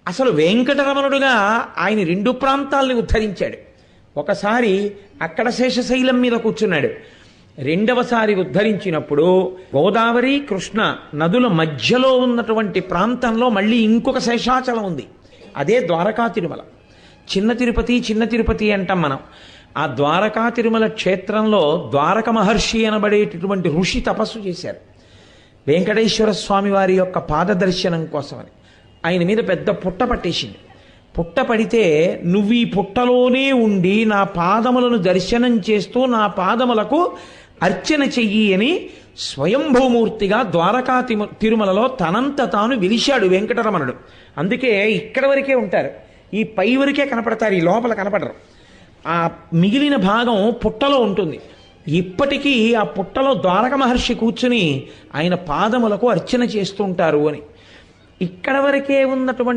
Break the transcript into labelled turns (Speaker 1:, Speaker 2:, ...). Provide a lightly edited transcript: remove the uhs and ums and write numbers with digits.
Speaker 1: అసలు వెంకటరమణుడుగా ఆయన రెండు ప్రాంతాలని ఉద్ధరించాడు. ఒకసారి అక్కడ శేషశైలం మీద కూర్చున్నాడు. రెండవసారి ఉద్ధరించినప్పుడు గోదావరి కృష్ణ నదుల మధ్యలో ఉన్నటువంటి ప్రాంతంలో మళ్ళీ ఇంకొక శేషాచలం ఉంది. అదే ద్వారకా తిరుమల. చిన్న తిరుపతి అంటాం మనం. ఆ ద్వారకా తిరుమల క్షేత్రంలో ద్వారక మహర్షి అనబడేటటువంటి ఋషి తపస్సు చేశారు వెంకటేశ్వర స్వామి వారి యొక్క పాద దర్శనం కోసమని. ఆయన మీద పెద్ద పుట్ట పట్టేసింది. పుట్ట పడితే నువ్వు ఈ పుట్టలోనే ఉండి నా పాదములను దర్శనం చేస్తూ నా పాదములకు అర్చన చెయ్యి అని స్వయంభూమూర్తిగా ద్వారకా తిరుమలలో తనంత తాను వెలిశాడు వెంకటరమణుడు. అందుకే ఇక్కడ వరకే ఉంటారు, ఈ పై వరకే కనపడతారు, ఈ లోపల కనపడరు. ఆ మిగిలిన భాగం పుట్టలో ఉంటుంది. ఇప్పటికీ ఆ పుట్టలో ద్వారక మహర్షి కూర్చుని ఆయన పాదములకు అర్చన చేస్తుంటారు అని. ఇక్కడ వరకే ఉన్నటువంటి